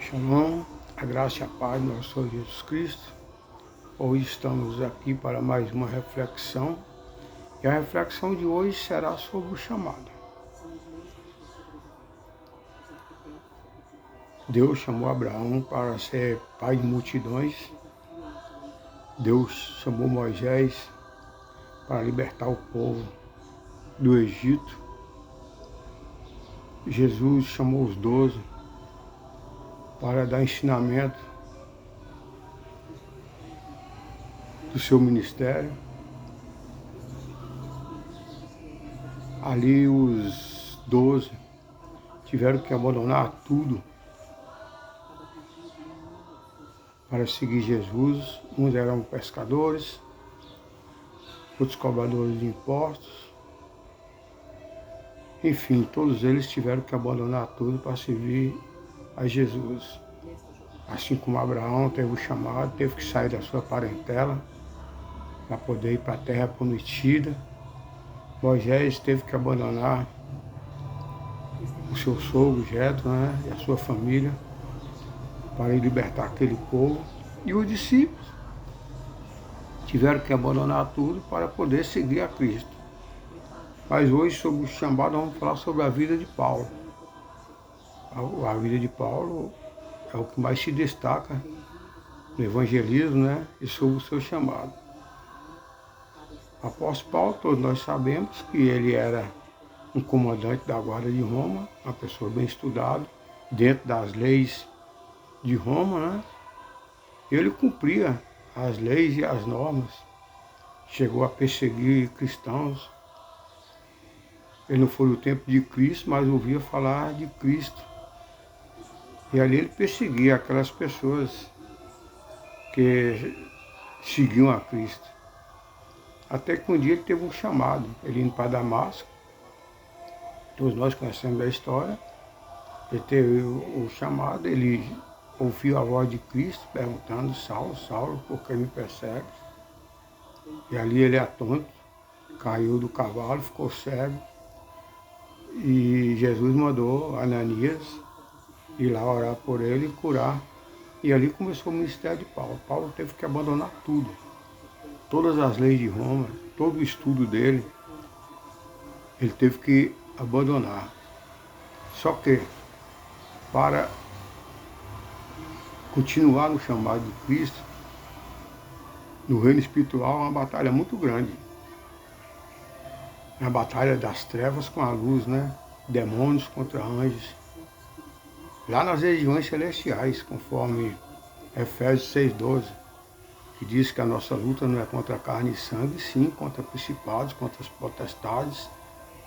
Shalom, a graça e a paz do nosso Senhor Jesus Cristo. Hoje estamos aqui para mais uma reflexão. E a reflexão de hoje será sobre o chamado. Deus chamou Abraão para ser pai de multidões. Deus chamou Moisés para libertar o povo do Egito. Jesus chamou os 12 para dar ensinamento do seu ministério. Ali os 12 tiveram que abandonar tudo para seguir Jesus. Uns eram pescadores, outros cobradores de impostos. Enfim, todos eles tiveram que abandonar tudo para servir a Jesus. Assim como Abraão teve o chamado, teve que sair da sua parentela para poder ir para a terra prometida. Moisés teve que abandonar o seu sogro Jetro, e a sua família para ir libertar aquele povo. E os discípulos tiveram que abandonar tudo para poder seguir a Cristo. Mas hoje, sobre o chamado, vamos falar sobre a vida de Paulo. A vida de Paulo é o que mais se destaca no evangelismo, e sobre o seu chamado. O apóstolo Paulo, todos nós sabemos que ele era um comandante da guarda de Roma, uma pessoa bem estudada, dentro das leis de Roma, Ele cumpria as leis e as normas, chegou a perseguir cristãos. Ele não foi no tempo de Cristo, mas ouvia falar de Cristo. E ali ele perseguia aquelas pessoas que seguiam a Cristo. Até que um dia ele teve um chamado, ele indo para Damasco. Todos nós conhecemos a história. Ele teve o chamado, ele ouviu a voz de Cristo perguntando: Saulo, Saulo, por que me persegue? E ali ele atônito, caiu do cavalo, ficou cego. E Jesus mandou Ananias ir lá orar por ele e curar. E ali começou o ministério de Paulo. Paulo teve que abandonar tudo. Todas as leis de Roma, todo o estudo dele, ele teve que abandonar. Só que, para continuar no chamado de Cristo, no reino espiritual, é uma batalha muito grande. É a batalha das trevas com a luz, Demônios contra anjos. Lá nas regiões celestiais, conforme Efésios 6,12, que diz que a nossa luta não é contra carne e sangue, sim contra principados, contra as potestades,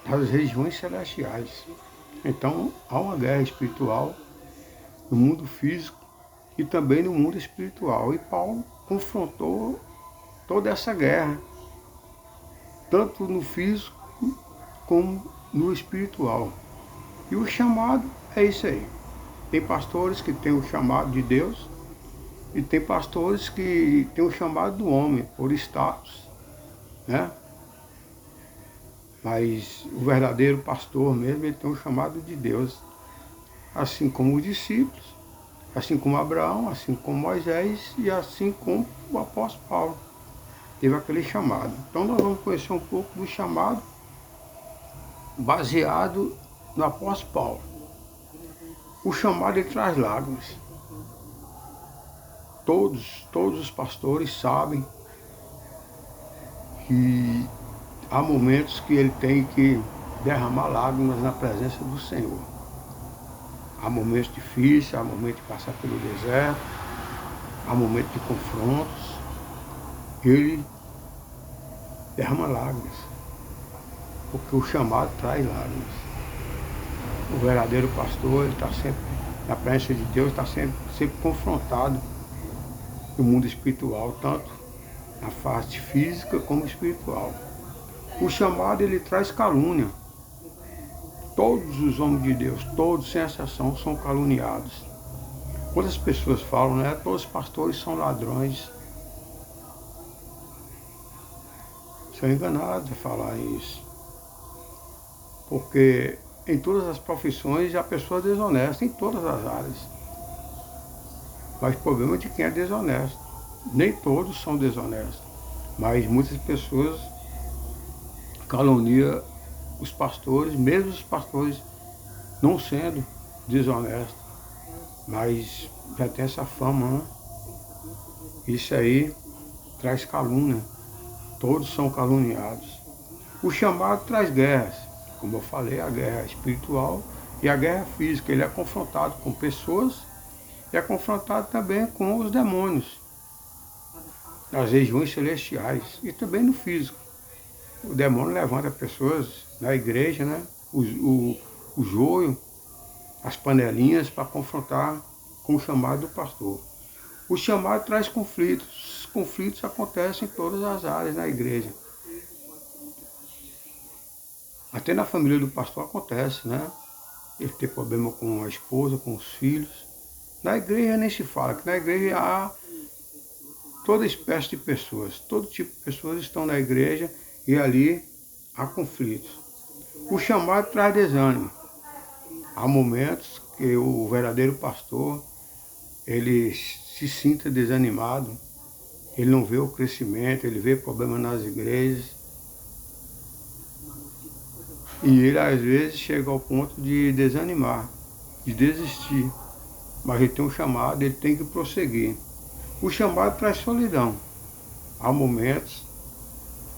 nas regiões celestiais. Então, há uma guerra espiritual no mundo físico e também no mundo espiritual. E Paulo confrontou toda essa guerra, tanto no físico como no espiritual. E o chamado é isso aí. Tem pastores que têm o chamado de Deus e tem pastores que têm o chamado do homem, por status, Mas o verdadeiro pastor mesmo, ele tem o chamado de Deus. Assim como os discípulos, assim como Abraão, assim como Moisés e assim como o apóstolo Paulo. Teve aquele chamado. Então nós vamos conhecer um pouco do chamado baseado no apóstolo Paulo. O chamado, ele traz lágrimas. Todos os pastores sabem que há momentos que ele tem que derramar lágrimas na presença do Senhor. Há momentos difíceis, há momentos de passar pelo deserto, há momentos de confrontos. Ele derrama lágrimas, porque o chamado traz lágrimas. O verdadeiro pastor, ele está sempre, na presença de Deus, está sempre confrontado no mundo espiritual, tanto na face física como espiritual. O chamado, ele traz calúnia. Todos os homens de Deus, todos sem exceção, são caluniados. Quando as pessoas falam, todos os pastores são ladrões. São enganados a falar isso. Porque em todas as profissões há pessoas desonestas, em todas as áreas. Mas o problema é de quem é desonesto. Nem todos são desonestos, mas muitas pessoas caluniam os pastores, mesmo os pastores não sendo desonestos, mas já tem essa fama, né? Isso aí traz calúnia, todos são caluniados. O chamado traz guerras, como eu falei, a guerra espiritual e a guerra física. Ele é confrontado com pessoas e é confrontado também com os demônios, nas regiões celestiais e também no físico. O demônio levanta pessoas na igreja, né? O joio, as panelinhas para confrontar com o chamado do pastor. O chamado traz conflitos. Os conflitos acontecem em todas as áreas na igreja. Até na família do pastor acontece, né? Ele tem problema com a esposa, com os filhos. Na igreja nem se fala, que na igreja há toda espécie de pessoas, todo tipo de pessoas estão na igreja e ali há conflitos. O chamado traz desânimo. Há momentos que o verdadeiro pastor, ele se sinta desanimado, ele não vê o crescimento, ele vê problemas nas igrejas. E ele às vezes chega ao ponto de desanimar, de desistir. Mas ele tem um chamado, ele tem que prosseguir. O chamado traz solidão. Há momentos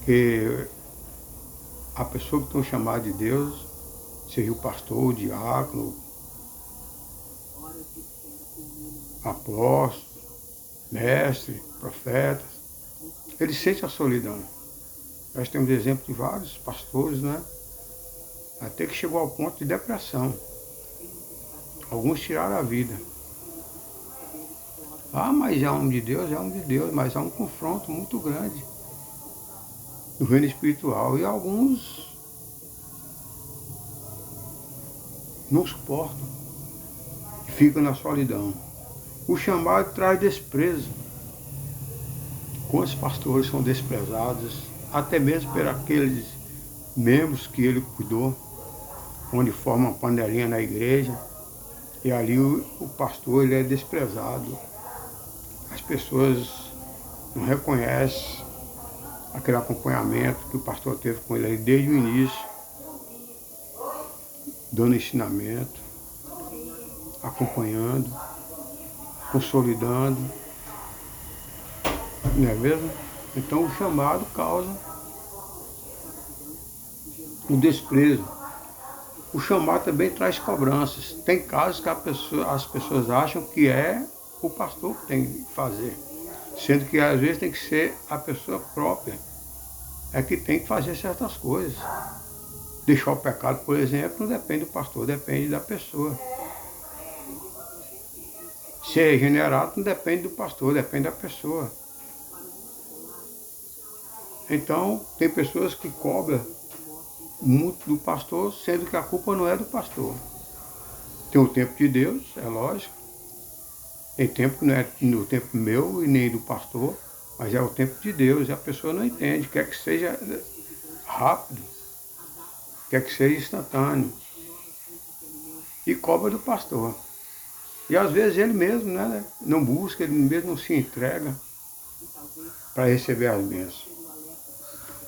que a pessoa que tem um chamado de Deus, seja o pastor, o diácono, apóstolo, mestre, profetas, ele sente a solidão. Nós temos exemplo de vários pastores, né? Até que chegou ao ponto de depressão. Alguns tiraram a vida. Ah, mas é homem de Deus, mas há um confronto muito grande no reino espiritual. E alguns não suportam e ficam na solidão. O chamado traz desprezo. Quantos pastores são desprezados, até mesmo por aqueles membros que ele cuidou, onde forma uma panelinha na igreja, e ali o pastor ele é desprezado. As pessoas não reconhecem aquele acompanhamento que o pastor teve com ele desde o início, dando ensinamento, acompanhando, consolidando, não é mesmo? Então o chamado causa o desprezo. O chamado também traz cobranças. Tem casos que as pessoas acham que é o pastor que tem que fazer, sendo que às vezes tem que ser a pessoa própria é que tem que fazer certas coisas. Deixar o pecado, por exemplo, não depende do pastor, depende da pessoa. Ser regenerado não depende do pastor, depende da pessoa. Então, tem pessoas que cobram muito do pastor, sendo que a culpa não é do pastor. Tem o tempo de Deus, é lógico. Tem tempo que não é no tempo meu e nem do pastor, mas é o tempo de Deus, e a pessoa não entende, quer que seja rápido, quer que seja instantâneo. E cobra do pastor. E às vezes ele mesmo, né, não busca, ele mesmo não se entrega para receber as bênçãos.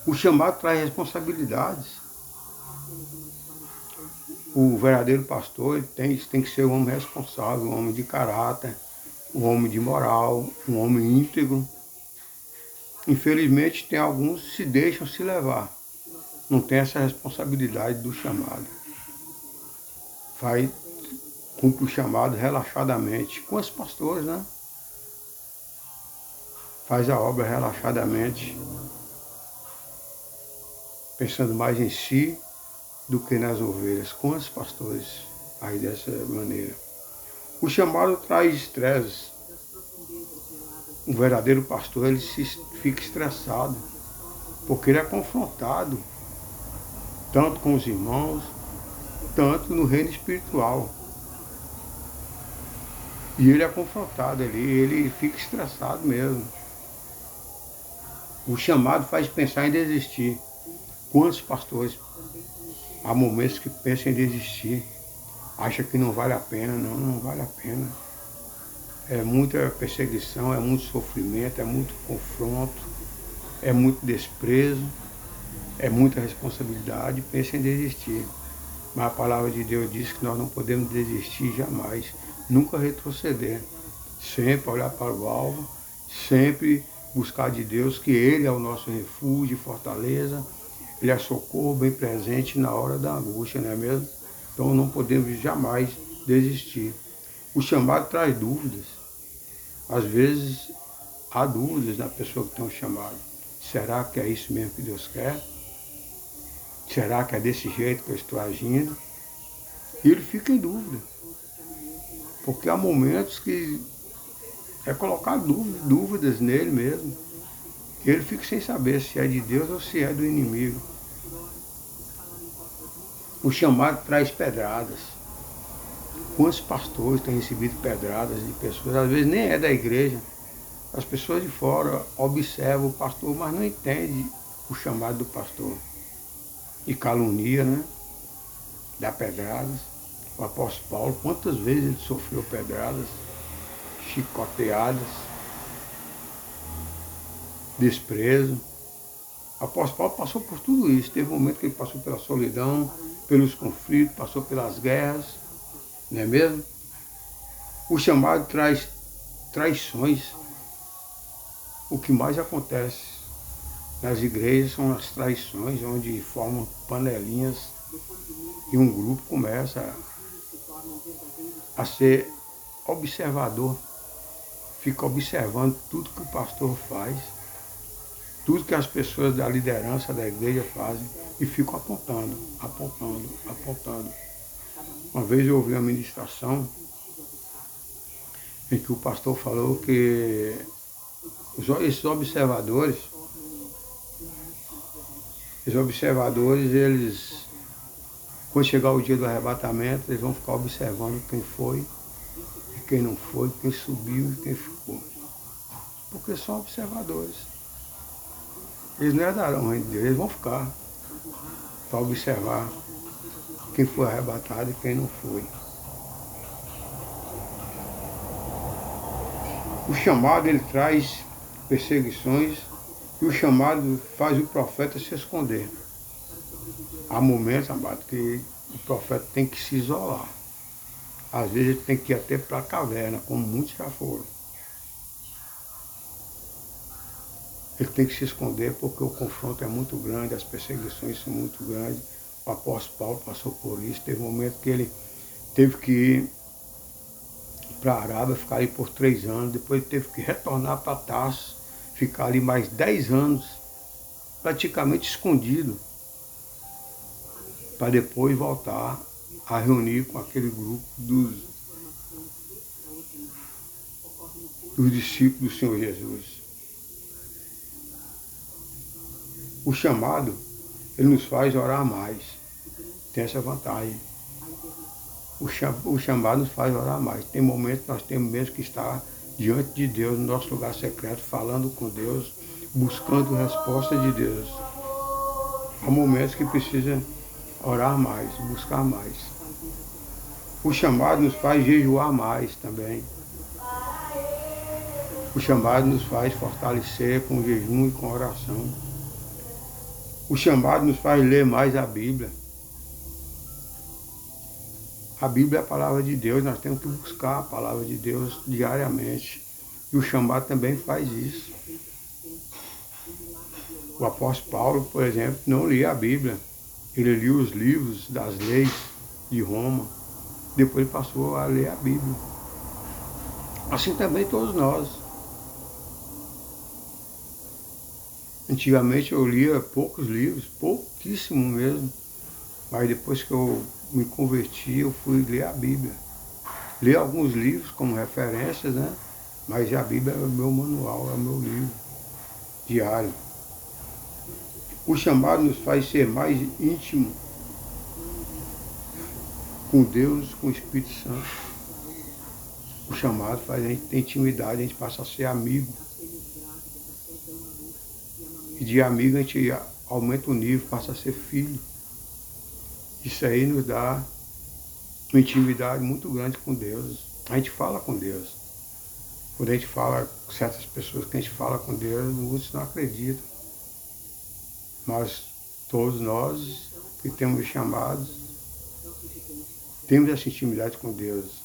O chamado traz responsabilidades. O verdadeiro pastor tem que ser um homem responsável, um homem de caráter, um homem de moral, um homem íntegro. Infelizmente, tem alguns que se deixam se levar. Não tem essa responsabilidade do chamado. Cumpre o chamado relaxadamente. Com os pastores, né? Faz a obra relaxadamente, pensando mais em si do que nas ovelhas. Com os pastores, aí dessa maneira. O chamado traz estresse. O verdadeiro pastor, ele fica estressado, porque ele é confrontado, tanto com os irmãos, tanto no reino espiritual. E ele é confrontado ali, ele fica estressado mesmo. O chamado faz pensar em desistir. Quantos pastores, há momentos que pensam em desistir, acham que não vale a pena, não vale a pena. É muita perseguição, é muito sofrimento, é muito confronto, é muito desprezo, é muita responsabilidade. Pensa em desistir. Mas a palavra de Deus diz que nós não podemos desistir jamais, nunca retroceder. Sempre olhar para o alvo, sempre buscar de Deus, que Ele é o nosso refúgio e fortaleza, Ele é socorro bem presente na hora da angústia, não é mesmo? Então não podemos jamais desistir. O chamado traz dúvidas. Às vezes há dúvidas na pessoa que tem um chamado. Será que é isso mesmo que Deus quer? Será que é desse jeito que eu estou agindo? E ele fica em dúvida. Porque há momentos que é colocar dúvidas nele mesmo. Que ele fica sem saber se é de Deus ou se é do inimigo. O chamado traz pedradas. Quantos pastores têm recebido pedradas de pessoas? Às vezes nem é da igreja. As pessoas de fora observam o pastor, mas não entendem o chamado do pastor. E calunia, né? Dá pedradas. O apóstolo Paulo, quantas vezes ele sofreu pedradas, chicoteadas, desprezo. O apóstolo Paulo passou por tudo isso. Teve um momento que ele passou pela solidão, pelos conflitos, passou pelas guerras, não é mesmo? O chamado traz traições. O que mais acontece nas igrejas são as traições, onde formam panelinhas e um grupo começa a ser observador, fica observando tudo que o pastor faz, tudo que as pessoas da liderança da igreja fazem e ficam apontando, apontando, apontando. Uma vez eu ouvi uma ministração em que o pastor falou que esses observadores, eles, quando chegar o dia do arrebatamento, eles vão ficar observando quem foi e quem não foi, quem subiu e quem ficou. Porque são observadores. Eles não herdarão o reino de Deus, eles vão ficar para observar quem foi arrebatado e quem não foi. O chamado, ele traz perseguições e o chamado faz o profeta se esconder. Há momentos, amado, que o profeta tem que se isolar. Às vezes ele tem que ir até para a caverna, como muitos já foram. Ele tem que se esconder porque o confronto é muito grande, as perseguições são muito grandes. O apóstolo Paulo passou por isso. Teve um momento que ele teve que ir para a Arábia, ficar ali por 3 anos. Depois ele teve que retornar para Tarso, ficar ali mais 10 anos, praticamente escondido, para depois voltar a reunir com aquele grupo dos discípulos do Senhor Jesus. O chamado, ele nos faz orar mais. Tem essa vantagem. O chamado nos faz orar mais. Tem momentos que nós temos mesmo que estar diante de Deus, no nosso lugar secreto, falando com Deus, buscando resposta de Deus. Há momentos que precisa orar mais, buscar mais. O chamado nos faz jejuar mais também. O chamado nos faz fortalecer com jejum e com oração. O chamado nos faz ler mais a Bíblia. A Bíblia é a palavra de Deus, nós temos que buscar a palavra de Deus diariamente. E o chamado também faz isso. O apóstolo Paulo, por exemplo, não lia a Bíblia. Ele lia os livros das leis de Roma. Depois ele passou a ler a Bíblia. Assim também todos nós. Antigamente eu lia poucos livros, pouquíssimo mesmo. Mas depois que eu me converti, eu fui ler a Bíblia. Li alguns livros como referências, né? Mas a Bíblia é o meu manual, é o meu livro diário. O chamado nos faz ser mais íntimo com Deus, com o Espírito Santo. O chamado faz a gente ter intimidade, a gente passa a ser amigo. E de amigo a gente aumenta o nível, passa a ser filho. Isso aí nos dá uma intimidade muito grande com Deus. A gente fala com Deus. Quando a gente fala com certas pessoas que a gente fala com Deus, muitos não acreditam. Mas todos nós que temos chamados, temos essa intimidade com Deus.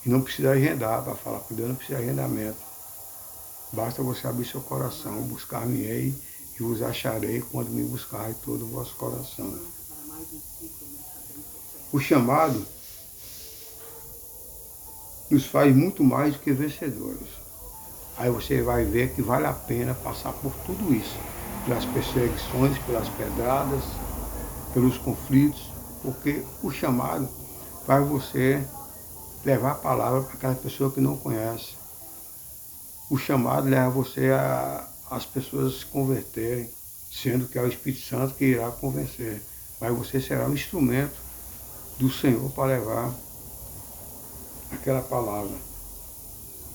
E não precisa agendar para falar com Deus, não precisa de agendamento. Basta você abrir seu coração, buscar-me-ei e vos acharei quando me buscarem todo o vosso coração. O chamado nos faz muito mais do que vencedores. Aí você vai ver que vale a pena passar por tudo isso, pelas perseguições, pelas pedradas, pelos conflitos, porque o chamado faz você levar a palavra para aquela pessoa que não conhece. O chamado leva você as pessoas se converterem, sendo que é o Espírito Santo que irá convencer. Mas você será o instrumento do Senhor para levar aquela palavra.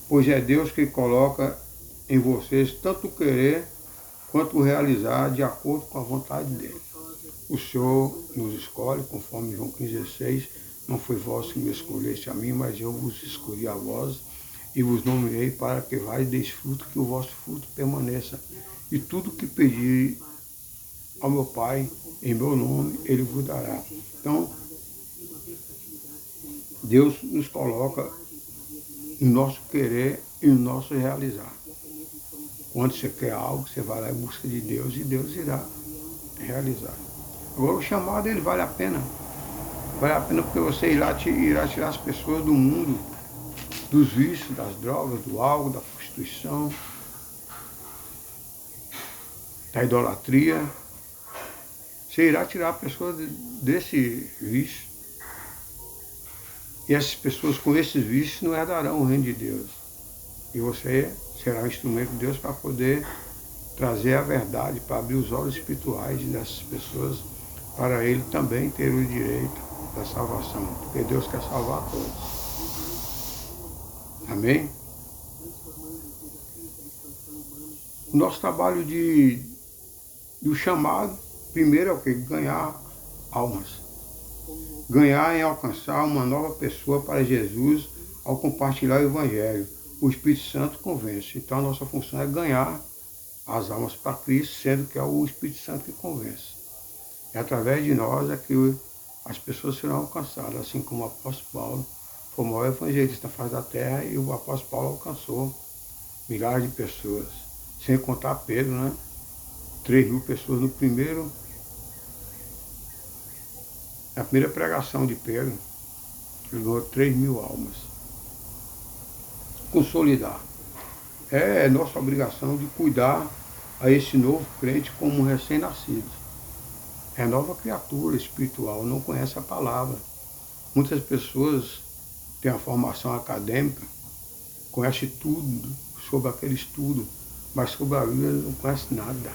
Pois é Deus que coloca em vocês tanto o querer quanto o realizar de acordo com a vontade dele. O Senhor nos escolhe, conforme João 15,16, não foi vós que me escolheste a mim, mas eu vos escolhi a vós e vos nomeei para que vais deis fruto, que o vosso fruto permaneça. E tudo que pedir ao meu Pai, em meu nome, Ele vos dará. Então, Deus nos coloca no nosso querer e no nosso realizar. Quando você quer algo, você vai lá em busca de Deus e Deus irá realizar. Agora, o chamado, ele vale a pena. Vale a pena porque você irá tirar as pessoas do mundo, dos vícios, das drogas, do álcool, da prostituição, da idolatria. Você irá tirar a pessoa desse vício. E essas pessoas com esses vícios não herdarão o reino de Deus. E você será um instrumento de Deus para poder trazer a verdade, para abrir os olhos espirituais dessas pessoas, para ele também ter o direito da salvação. Porque Deus quer salvar todos. Amém? O nosso trabalho do chamado, primeiro é o quê? Ganhar almas. Ganhar em alcançar uma nova pessoa para Jesus ao compartilhar o Evangelho. O Espírito Santo convence. Então a nossa função é ganhar as almas para Cristo, sendo que é o Espírito Santo que convence. E através de nós é que as pessoas serão alcançadas, assim como o apóstolo Paulo foi o maior evangelista da face da terra e o apóstolo Paulo alcançou milhares de pessoas. Sem contar Pedro, né? 3.000 pessoas na primeira pregação de Pedro, ele ganhou 3.000 almas. Consolidar. É nossa obrigação de cuidar a esse novo crente como um recém-nascido. É nova criatura espiritual, não conhece a palavra. Muitas pessoas têm a formação acadêmica, conhecem tudo sobre aquele estudo, mas sobre a Bíblia não conhece nada.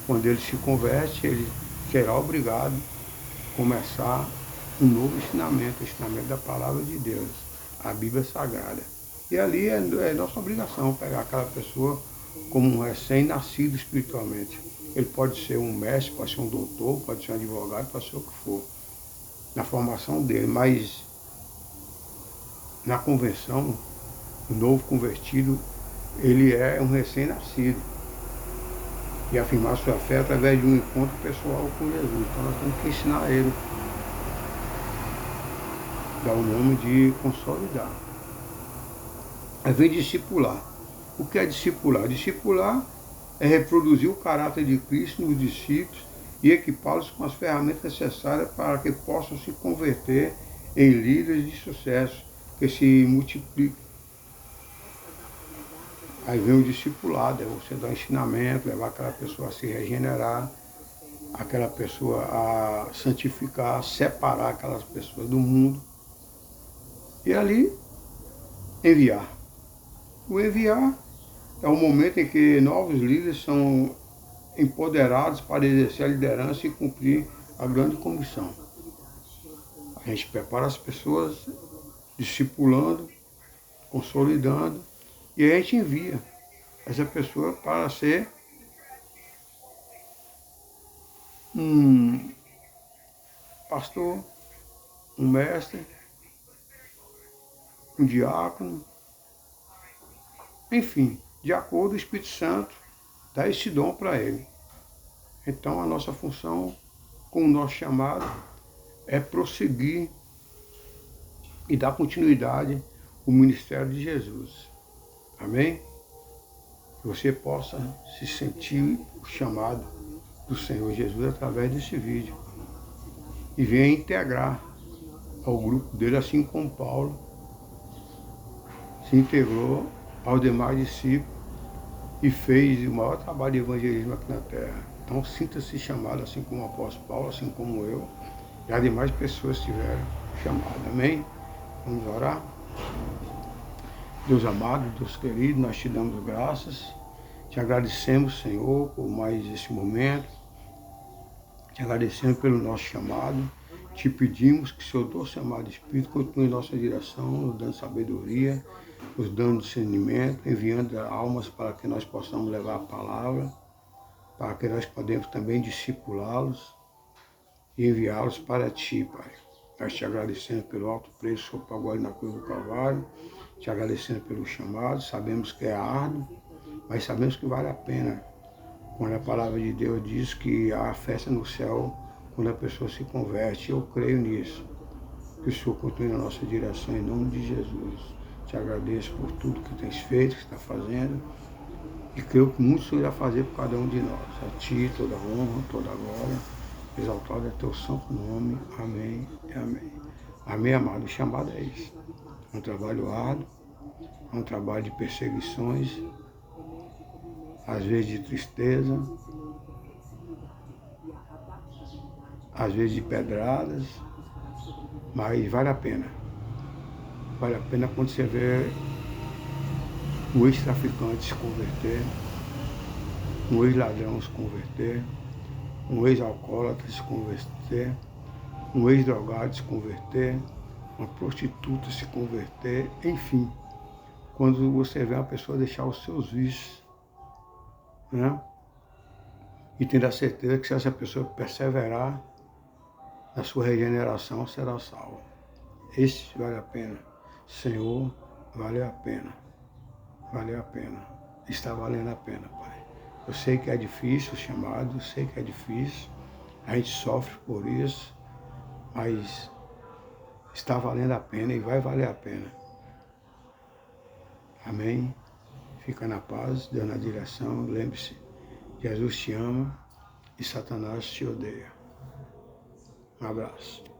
Quando ele se converte, ele será obrigado a começar um novo ensinamento, o ensinamento da palavra de Deus, a Bíblia Sagrada. E ali é nossa obrigação pegar aquela pessoa como um recém-nascido espiritualmente. Ele pode ser um mestre, pode ser um doutor, pode ser um advogado, pode ser o que for, na formação dele, mas na convenção, o novo convertido, ele é um recém-nascido. E afirmar sua fé através de um encontro pessoal com Jesus. Então nós temos que ensinar ele. Dá o nome de consolidar. Aí vem discipular. O que é discipular? Discipular é reproduzir o caráter de Cristo nos discípulos e equipá-los com as ferramentas necessárias para que possam se converter em líderes de sucesso, que se multipliquem. Aí vem o discipulado, é você dar ensinamento, levar aquela pessoa a se regenerar, aquela pessoa a santificar, a separar aquelas pessoas do mundo. E ali, enviar. O enviar é o momento em que novos líderes são empoderados para exercer a liderança e cumprir a grande comissão. A gente prepara as pessoas, discipulando, consolidando, e a gente envia essa pessoa para ser um pastor, um mestre, um diácono, Enfim, de acordo com o Espírito Santo, dá esse dom para ele. Então a nossa função com o nosso chamado é prosseguir e dar continuidade ao ministério de Jesus. Amém? Que você possa se sentir o chamado do Senhor Jesus através desse vídeo. E venha integrar ao grupo dele, assim como Paulo se integrou aos demais discípulos e fez o maior trabalho de evangelismo aqui na terra. Então sinta-se chamado, assim como o apóstolo Paulo, assim como eu, e as demais pessoas tiveram chamado. Amém? Vamos orar? Deus amado, Deus querido, nós te damos graças, te agradecemos, Senhor, por mais esse momento, te agradecemos pelo nosso chamado, te pedimos que seu doce amado Espírito continue em nossa direção, nos dando sabedoria, nos dando discernimento, enviando almas para que nós possamos levar a palavra, para que nós podemos também discipulá-los e enviá-los para ti, Pai. Nós te agradecemos pelo alto preço que o Senhor pagou ali na cruz do Calvário, te agradecendo pelo chamado, sabemos que é árduo, mas sabemos que vale a pena. Quando a palavra de Deus diz que há festa no céu quando a pessoa se converte, eu creio nisso. Que o Senhor continue na nossa direção em nome de Jesus. Te agradeço por tudo que tens feito, que está fazendo, e creio que muito o Senhor irá fazer por cada um de nós. A ti toda a honra, toda a glória, exaltado é teu santo nome. Amém e amém. Amém, amado. O chamado é isso. É um trabalho árduo, é um trabalho de perseguições, às vezes de tristeza, às vezes de pedradas, mas vale a pena. Vale a pena quando você vê um ex-traficante se converter, um ex-ladrão se converter, um ex-alcoólatra se converter, um ex-drogado se converter, uma prostituta se converter, enfim. Quando você vê uma pessoa deixar os seus vícios, né? E tendo a certeza que se essa pessoa perseverar na sua regeneração, será salvo. Esse vale a pena. Senhor, vale a pena. Vale a pena. Está valendo a pena, Pai. Eu sei que é difícil o chamado, eu sei que é difícil. A gente sofre por isso, mas está valendo a pena e vai valer a pena. Amém? Fica na paz, Deus na direção. Lembre-se, Jesus te ama e Satanás te odeia. Um abraço.